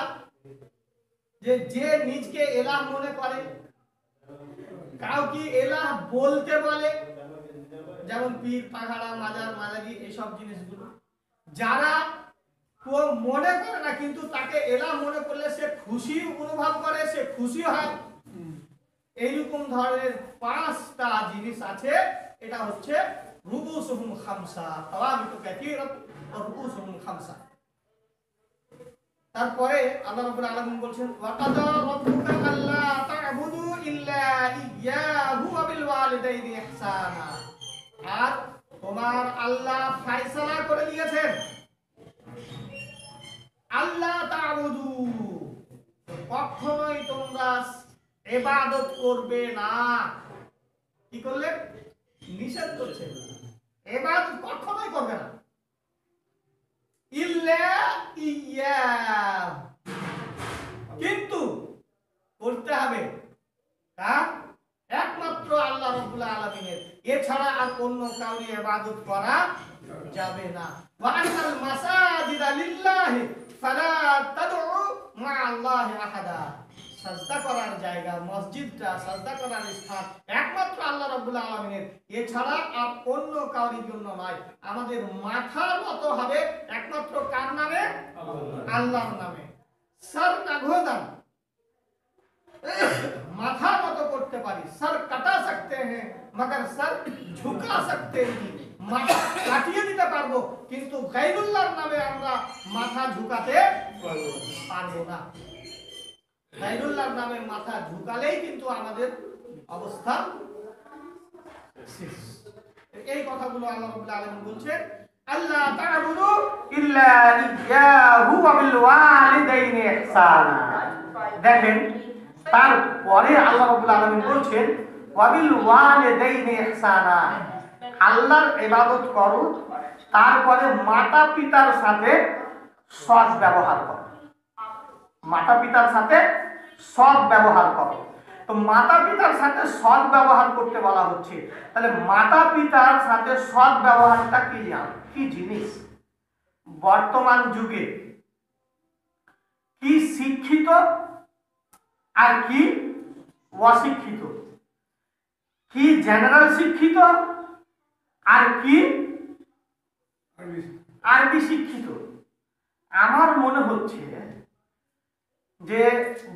যে নিজকে এলাহ মনে করে, কাউকে এলাহ বলতে বলে, যেমন পীর, পাহাড়া, মাজার, মাজারি, এইসব জিনিসগুলো। যারা মনে করে না, কিন্তু তাকে এলাহ মনে করলে সে খুশি অনুভব করে, সে খুশি হয়, এইরকম ধরনের 5টা জিনিস আছে। এটা হচ্ছে রুবুসুহুম খামসা, তাওয়াবিতু কাসীরাত ওয়া রুবুসুহুম খামসা। তারপরে আল্লাহ রাব্বুল আলামিন বলছেন, ওয়া কাদা রাব্বুকা আল্লা তা'বুদু ইল্লা ইয়্যাহু ওয়া বিল ওয়ালিদাইনি ইহসানা। আর তোমার আল্লাহ ফয়সালা করে দিয়েছেন, আল্লাহ তা'বুদু, কখনোই তোমরা ইবাদত করবে না। কি করলে? নিষেধ করছে, ইবাদত কখনোই করবে না। ইল্লা ইয়্যাহ, কিন্তু করতে হবে কার? একমাত্র আল্লাহ রাব্বুল আলামিনের, এছাড়া আর অন্য কাউকে ইবাদত করা যাবে না। ওয়া আনাল মাসাজিদা লিল্লাহি ফালা তাদউ মা'আল্লাহি আহাদা। সাজদা করার জায়গা, মসজিদটা, সাজদা করার স্থান একমাত্র আল্লাহ রাব্বুল আলামিনের, এছাড়া আর অন্য কারোর জন্য নয়। আমাদের মাথা নত হবে একমাত্র কার নামে? আল্লাহর নামে। সর নাগোদান, মাথা নত করতে পারি, সর কাটা सकते हैं मगर सर झुका सकते नहीं। মাথা কাটিয়ে দিতে পারবো, কিন্তু গায়রুল্লাহর নামে আমরা মাথা ঝুকাতে পারবো না। গায়রুল্লাহর নামে মাথা ঝুকালেই কিন্তু আমাদের অবস্থা শেষ। এই কথাগুলো আল্লাহ রাব্বুল আলামিন বলছেন, আল্লাহ তা'বুদু ইল্লা ইয়্যাহু ওয়া বিল ওয়ালিদাইনি ইহসানা। দেখেন, তারপরে আল্লাহ রাব্বুল আলামিন বলছেন, ওয়া বিল ওয়ালিদাইনি ইহসানা, আল্লাহর ইবাদত করো, তারপরে মাতা পিতার সাথে সৎ ব্যবহার করো। মাতা পিতার সাথে সৎ ব্যবহার করো। তো মাতা পিতার সাথে সৎ ব্যবহার করতে বলা হচ্ছে, তাহলে মাতা পিতার সাথে সৎ ব্যবহারটা কি জিনিস? বর্তমান যুগে কি শিক্ষিত আর কি অশিক্ষিত, কি জেনারেল শিক্ষিত আর কি আরবি শিক্ষিত, আমার মনে হচ্ছে যে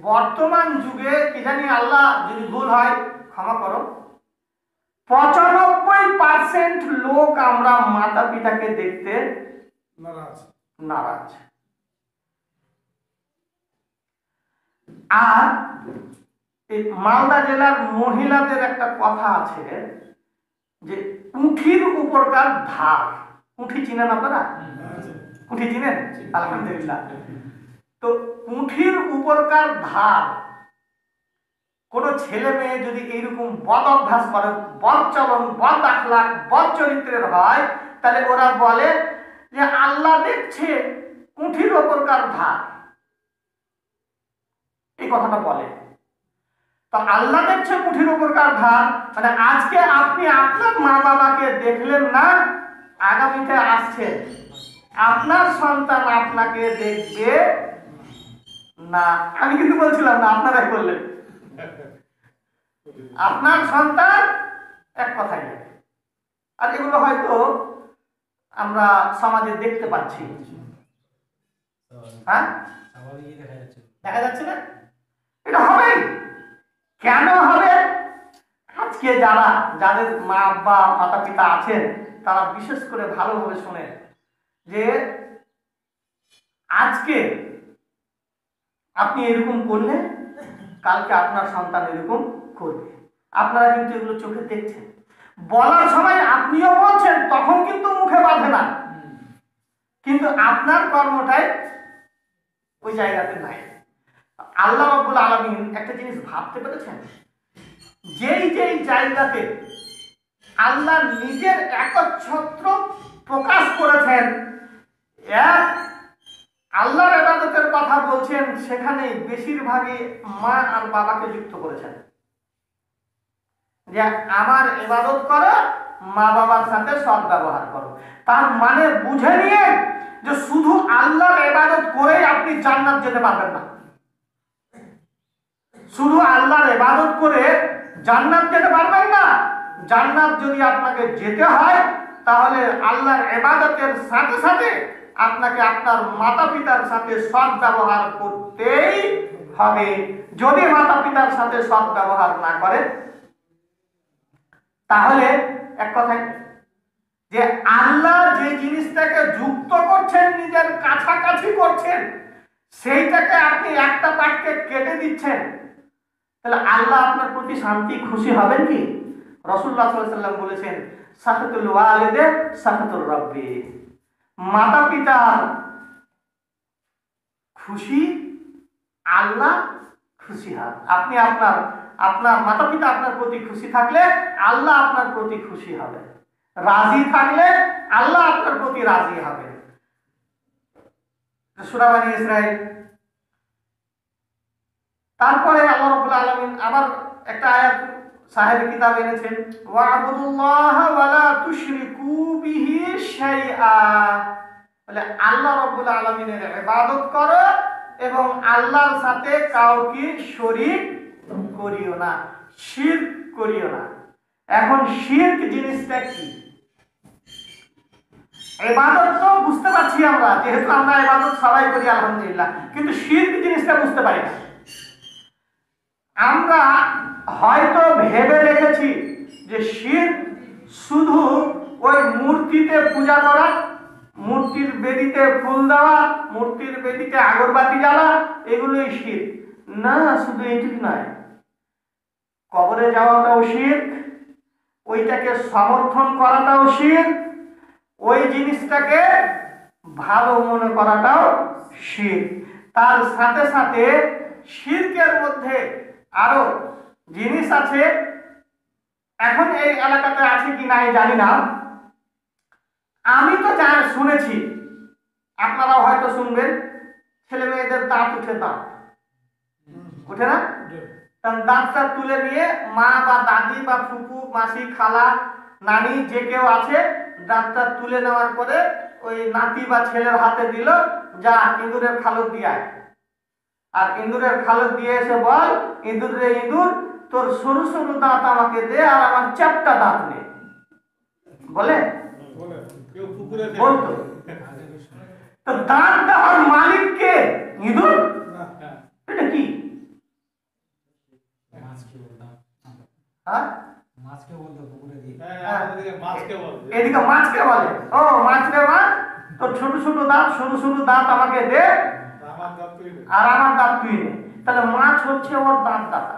বর্তমান যুগে, কি জানি, আল্লাহ যদি ভুল হয় ক্ষমা করো, 95% লোক আমরা মাতা পিতাকে দেখতে নারাজ। আর এই মালদা জেলার মহিলাদের একটা কথা আছে যে উঠির উপরকার ধার। উঠি চিনেন আপনারা? উঠি চিনেন? আলহামদুলিল্লাহ। তো উঠির উপরকার ধার, কোন ছেলে মেয়ে যদি এইরকম বদ অভ্যাস করে, বদ চলন, বদ আখলাক, বদ চরিত্রের হয়, তাহলে ওরা বলে যে আল্লাহ দেখছে উঠির উপরকার ধার। এই কথাটা বলে। তো আল্লাহ দেখছে উঠির উপরকার ধার, মানে আজকে আপনি আপনার মা বাবাকে দেখলেন না, আগামীতে আসছে আপনার সন্তান আপনাকে দেখবে না। আমি কিন্তু বলছিলাম না, আপনারাই বললেন। আপনার সন্তান এক কথাই দেখে। আর এগুলো হয়তো আমরা সমাজে দেখতে পাচ্ছি। হ্যাঁ, দেখা যাচ্ছে না? এটা হবেই। কেন হবে? আজকে যাদের মা বা মাতা পিতা আছেন, তারা বিশেষ করে ভালোভাবে শোনেন যে আজকে আপনি এরকম করলে কালকে আপনার সন্তান এরকম করবে। আপনারা কিন্তু এগুলো চোখে দেখছেন। বলার সময় আপনিও বলছেন, তখন কিন্তু মুখে বাঁধে না, কিন্তু আপনার কর্মটাই ওই জায়গাতে নাই। আল্লাহ রাব্বুল আলামিন একটা জিনিস ভাবতে পেরেছেন, যেই জায়গাতে আল্লাহ নিজের একচ্ছত্র প্রকাশ করেছেন, এক আল্লাহর ইবাদতের কথা বলছেন, সেখানে বেশিরভাগই মা আর বাবাকে যুক্ত করেছেন, যে আমার ইবাদত করো, মা বাবার সাথে সৎ ব্যবহার করো। তার মানে বুঝে নিয়ে যে শুধু আল্লাহর ইবাদত করেই আপনি জান্নাত যেতে পারবেন না। শুধু আল্লাহর ইবাদত করে জান্নাত যেতে পারবেন না। জান্নাত যদি আপনাকে যেতে হয়, তাহলে আল্লাহর ইবাদতের সাথে সাথে আপনাকে আপনার মাতা পিতার সাথে সৎ ব্যবহার করতেই হবে। যদি মাতা পিতার সাথে সৎ ব্যবহার না করেন, তাহলে এক কথায় যে আল্লাহ যে জিনিসটাকে যুক্ত করছেন, নিজের কাছাকাছি করছেন, সেইটাকে আপনি একটা পাটকে কেটে দিচ্ছেন, তাহলে আল্লাহ আপনার প্রতি শান্তি খুশি হবেন কি? রাসূলুল্লাহ সাল্লাল্লাহু আলাইহি ওয়াসাল্লাম বলেছেন, সাখাতুল ওয়ালিদে সাখাতুর রাব্বি, মাতা পিতা খুশি, আল্লাহ খুশি হন। আপনি আপনার মাতা পিতা আপনার প্রতি খুশি থাকলে আল্লাহ আপনার প্রতি খুশি হবে, রাজি থাকলে আল্লাহ আপনার প্রতি রাজি হবে। সূরা বনী ইসরাঈল। তারপরে আল্লাহ রাব্বুল আলামিন আবার একটা আয়াত সাহেব কিতাব এনেছেন, ওয়া'বুদুল্লাহ ওয়া লা তুশরিকু বিহি শাইআ, বলে আল্লাহ রাব্বুল আলামিনের ইবাদত করো এবং আল্লাহর সাথে কাউকে শরীক করিও না, শিরক করিও না। এখন শিরক জিনিসটা কি? ইবাদত তো বুঝতে পারছি আমরা, যেহেতু আমরা ইবাদত সবাই করি আলহামদুলিল্লাহ, কিন্তু শিরক জিনিসটা বুঝতে পারি না। আমরা হয়তো ভেবে রেখেছি যে শিরক শুধু ওই মূর্তিতে পূজা করা, মূর্তির বেদিতে ফুল দেওয়া, মূর্তির বেদিতে আগরবাতি জ্বালা, এগুলোই শিরক। না, শুধু এইটুকু নয়, কবরে যাওয়াটাও শিরক, ওইটাকে সমর্থন করাটাও শিরক, ওই জিনিসটাকে ভালো মনে করাটাও শিরক। তার সাথে সাথে শিরকের মধ্যে আরো জিনিস আছে, এখন এই এলাকাতে আছে কি নাই জানি না, আমি তো শুনেছি, আপনারাও হয়তো শুনবেন, ছেলে মেয়েদের দাঁত উঠে না, দাঁতটা তুলে নিয়ে মা বা দাদি বা ফুপু মাসি খালা নানি যে কেউ আছে, দাঁতটা তুলে নেওয়ার পরে ওই নাতি বা ছেলের হাতে দিল, যা ইঁদুরের খালত দিয়ে আয়। আর ইঁদুরের খালত দিয়ে এসে বল, ইঁদুর রে ইঁদুর, তোর সরু সরু দাঁত আমাকে দে আর আমার চারটা দাঁত নে, বলে বলতো। তো দাঁত দেওয়ার মালিক কে? ইঁদুর? এটা কি? এদিকে মাছকে বলে, ও মাছ রে মাছ, তোর ছোট ছোট দাঁত, সরু সরু দাঁত আমাকে দে আর আমার দাঁত তুই নে। তাহলে মাছ হচ্ছে ওর দাঁত দাতা।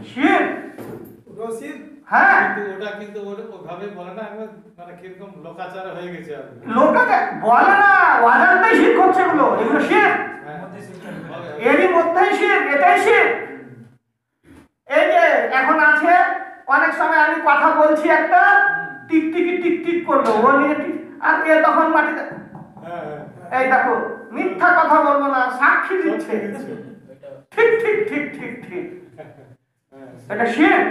শিরক, হ্যাঁ, ওটা কিন্তু ওভাবে বলে না, মানে কিরকম লোকাচার হয়ে গেছে। লোকাচার বলে না, অজান্তেই শিরক হচ্ছে এগুলো, এগুলো শিরক, এরই মধ্যেই শিরক, এটাই শিরক। এই যে এখন আছে, অনেক সময় আমি কথা বলছি, একটা টিকটিকি টিকটিক করলো, ও নিয়ে আর এ তখন মাটিতে, এই দেখো মিথ্যা কথা বলবো না, সাক্ষী দিচ্ছে, ঠিক ঠিক ঠিক ঠিক ঠিক, এটা শিরক।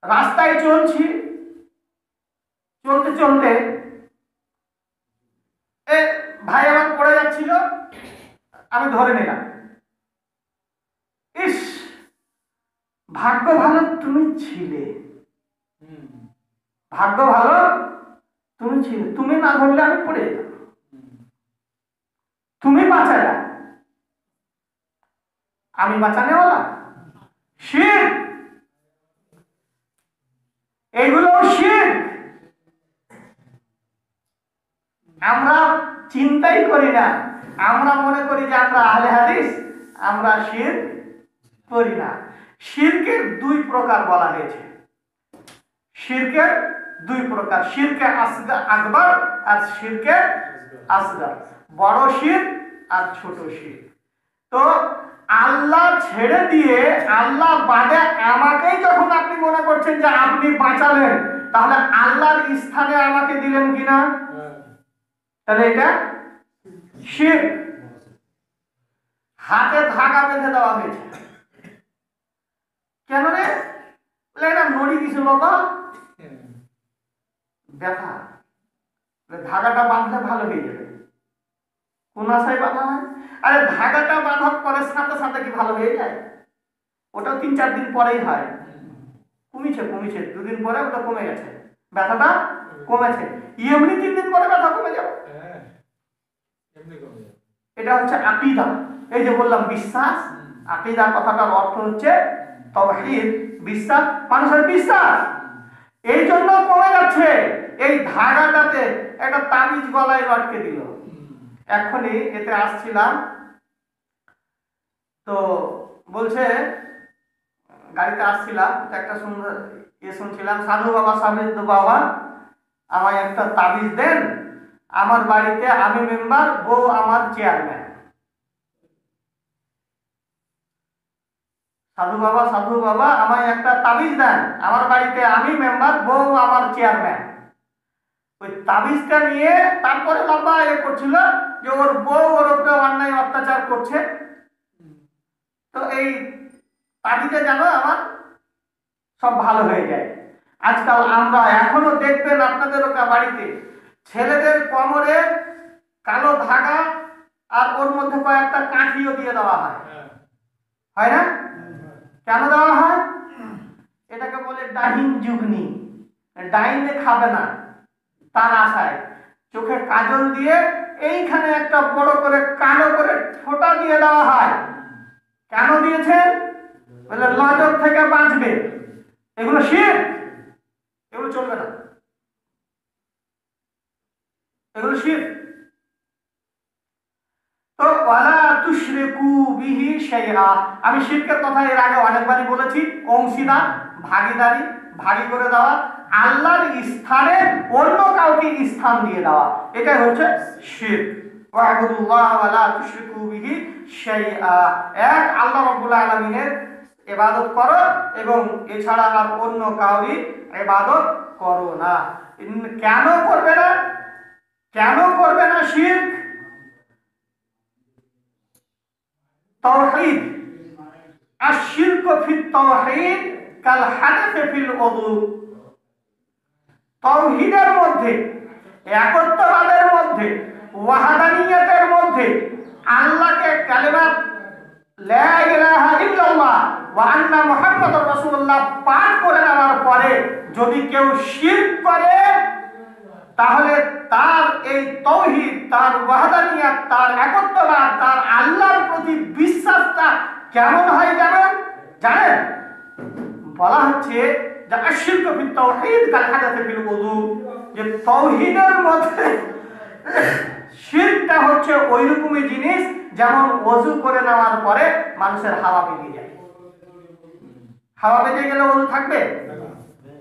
রাস্তায় চলছি, চলতে চলতে এ ভাই আমার পড়ে যাচ্ছিল, আমি ধরে নিলাম, ইস ভাগ্য ভালো তুমি ছিলে, ভাগ্য ভালো তুমি ছিলে, তুমি না ধরলে আমি পড়ে যেতাম, তুমি বাঁচালা, আমি বাঁচানেওয়ালা। শিরক, এগুলো শিরক। আমরা চিন্তাই করি না, আমরা মনে করি যে আমরা আহলে হাদিস, আমরা শিরক করি না। শিরকের দুই প্রকার বলা হয়েছে, শিরকের দুই প্রকার, শিরকে আকবার আর শিরকে আসগার, বড় শিরক আর ছোট শিরক। তো আল্লাহ ছেড়ে দিয়ে আল্লাহ বাদে আমাকেই যখন আপনি মনে করছেন যে আপনি বাঁচালেন, তাহলে আল্লাহর স্থানে আমাকে দিলেন কিনা? তাহলে এটা শিরক। হাতে ধাগা বেঁধে দেওয়া হয়েছে, কেন রে? এটা নড়ি কিছু লোক ব্যথা, ধাগাটা বাঁধলে ভালো হয়ে যাবে। কোন আশায় বাঁধা হয়? আরে ধাগাটা বাঁধার পরে সাথে সাথে কি ভালো হয়ে যায়? ওটাও 3-4 দিন পরেই হয়। কমেছে 2 দিন পরে ওটা কমে গেছে, ব্যথাটা কমেছে। এমনি 3 দিন পরে ব্যথা কমে যাবে। এটা হচ্ছে আকীদা। এই যে বললাম বিশ্বাস, আকীদা কথাটার অর্থ হচ্ছে তাওহীদ, বিশ্বাস, মানুষের বিশ্বাস। এই জন্য কমে যাচ্ছে। এই ধাগাটাতে একটা তাবিজ গলায় লটকে দিল। এখনই এতে আসছিলাম তো বলছে, গাড়িতে আসছিলাম, একটা সুন্দর শুনছিলাম, সাধু বাবা সাবিত বাবা আমায় একটা তাবিজ দেন, আমার বাড়িতে আমি মেম্বার, বউ আমার চেয়ারম্যান। সাধু বাবা আমায় একটা তাবিজ দেন, আমার বাড়িতে আমি মেম্বার, বউ আমার চেয়ারম্যান। ওই তাবিজটা নিয়ে তারপরে লম্বা করছিল যে ওর বউ ওর উপরে অন্যায় অত্যাচার করছে। তো এই তাবিজে যেন আমার সব ভালো হয়ে যায়। আজকাল আমরা এখনো দেখবেন আপনাদের বাড়িতে ছেলেদের কোমরে কালো ধাগা আর ওর মধ্যে কয়েকটা কাঠিও দিয়ে দেওয়া হয়, হয় না? কেন দেওয়া হয়? এটাকে বলে ডাইন যুগনি, ডাইনে খাবে না তার আশায়। চোখে কাজল দিয়ে এইখানে একটা বড় করে কালো করে ফোঁটা দিয়ে দেওয়া হয়। কেন দিয়েছেন? বলে লাজক থেকে বাঁচবে। এগুলো শিরক, এগুলো চলবে না, এগুলো শিরক। তো ওয়ালা তুশরিকু বিহি শাইআ, আমি শিরকের কথা এর আগে অনেকবারই বলেছি। অংশীদার, ভাগীদারি, ভাগী করে দেওয়া, আল্লাহর স্থানে অন্য কাউকে স্থান দিয়ে দেওয়া, এটাই হচ্ছে শিরক। ওয়া'বুদুল্লাহ ওয়ালা তুশরিকু বিহি শাইআ, এক আল্লাহ রাব্বুল আলামিনের ইবাদত করো এবং এছাড়া আর অন্য কাউরি ইবাদত করো না। কেন করবে না? কেন করবে না শিরক? তাওহীদ, আশ-শিরকু ফিত তাওহীদ কাল হাদাসি ফিল ওযু। তাওহীদের মধ্যে, একত্ববাদের মধ্যে, ওয়াহদানিয়তের মধ্যে আল্লাহকে কালেমা লা ইলাহা ইল্লাল্লাহ ওয়া আন্না মুহাম্মাদুর রাসূলুল্লাহ পাঠ করে নেওয়ার পরে যদি কেউ শিরক করে, তাহলে তার এই তাওহীদ, তার ওয়াহদানিয়ত, তার একত্ববাদ, তার আল্লাহর প্রতি বিশ্বাসটা কেমন হয়ে যাবে জানেন? বলা হচ্ছে যে আশ-শিরকু ফিত তাওহীদ কাল হাদাসি ফিল ওযু, যে তাওহীদের মধ্যে শিরকটা হচ্ছে ওই রকমই জিনিস যেমন ওযু করে নেওয়ার পরে মানুষের হাওয়া বেরিয়ে যায়। হাওয়া বেরিয়ে গেলে ওযু থাকবে?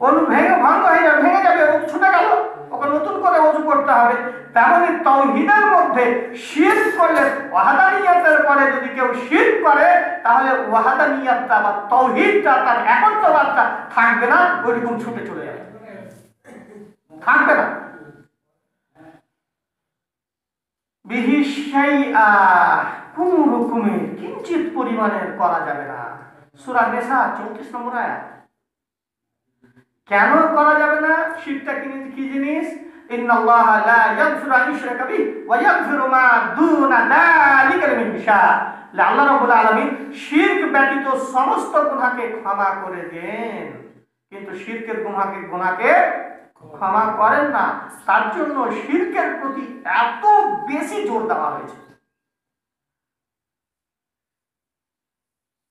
ওযু ভঙ্গ হয়ে যাবে, ভেঙে যাবে, ওযু ছুটে গেল, ওকে নতুন করে ওযু করতে হবে। তেমনি তাওহীদের মধ্যে শিরক করলে, ওয়াহদানিয়তের পরে যদি কেউ শিরক করে, তাহলে ওয়াহদানিয়তটা বা তাওহীদটা, তার একত্ববাদটা থাকবে না, ওইরকম ছুটে চলে যাবে, থাকবে না। বিহি শাইআ, কোন রকমের কিঞ্চিত পরিমাণের করা যাবে না। সূরা নিসা 34 নম্বর আয়াত। কেন করা যাবে না? শিরকটা কি জিনিস? ইন্নাল্লাহা লা ইয়াগফিরু আন ইউশরাকা বিহি ওয়া ইয়াগফিরু মা দুনা যালিকা লিমান ইয়াশা। আল্লাহ রাব্বুল আলামিন শিরক ব্যতীত সমস্ত গুনাহকে ক্ষমা করে দেন, কিন্তু শিরকের গুনাহকে ক্ষমা করেন না। তার জন্য শিরকের প্রতি এত বেশি জোর দেওয়া হয়েছে।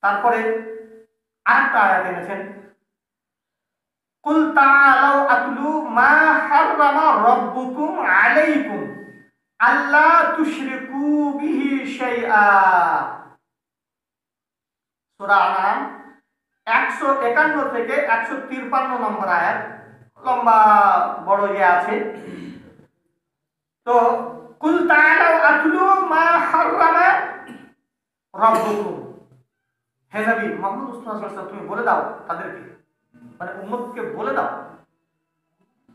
তারপরে আরেকটা আয়াত এনেছেন, কুল তাআলাউ আতলু মা হাররামা রাব্বুকুম আলাইকুম আল্লা তুশরিকু বিহি শাইআ। সূরা আনাম 151 থেকে 153 নম্বর আয়াত, লম্বা বড় আছে। তো কুল সাল্লাল্লাহু আলাইহি ওয়াসাল্লাম তুমি বলে দাও তাদেরকে, মানে উম্মতকে বলে দাও,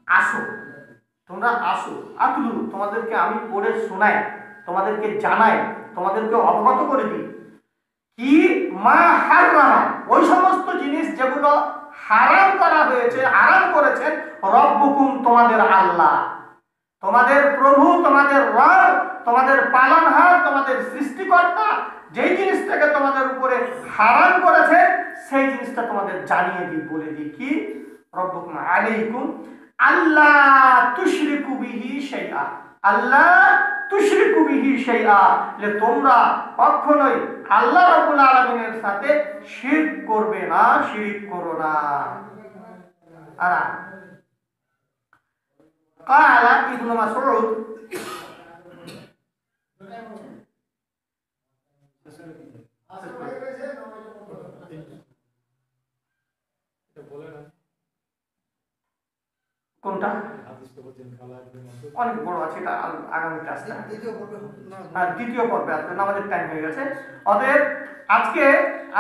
আসো তোমরা আসো, আতলু তোমাদেরকে আমি পড়ে শোনাই, তোমাদেরকে জানাই, তোমাদেরকে অবগত করে দিই কি মা হারামা, ওই সমস্ত জিনিস যেগুলো হারাম করা হয়েছে, হারাম করেছেন রব্বুকুম তোমাদের আল্লাহ, তোমাদের প্রভু, তোমাদের রব, তোমাদের পালনহার, তোমাদের সৃষ্টিকর্তা যেই জিনিসটাকে তোমাদের উপরে হারাম করেছে সেই জিনিসটা তোমাদের জানিয়ে দিই, বলে দিই কি রব্বুকুম আলাইকুম আল্লাহ তুশরিকু বিহি শাইআ, আল্লাহ তুশরিকু বিহি শাইআ, যে তোমরা কখনোই আল্লাহ রাব্বুল আলামিনের সাথে শিরক করবে না, শিরক করো না। আর قال ابن مسعود কোনটা অনেক বড় আছে, এটা আগামীতে আসবে, দ্বিতীয় পর্বে আসবে, আমাদের টাইম হয়ে গেছে। অতএব আজকে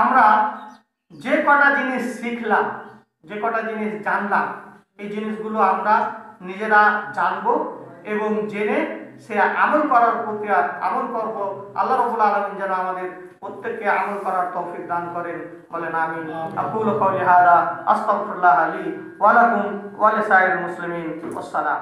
আমরা যে কটা জিনিস শিখলাম, যে কটা জিনিস জানলাম, এই জিনিসগুলো আমরা নিজেরা জানবো এবং জেনে সে আমল করার প্রতি আমল করব। আল্লাহ রাব্বুল আলামিন যেন আমাদের প্রত্যেককে আমল করার তৌফিক দান করেন, বলেন আমিন। আকুলু কাওলি হাদা আস্তাগফিরুল্লাহ লি ওয়া লাকুম ওয়া লিসাইরিল মুসলিমিন। আসসালাম।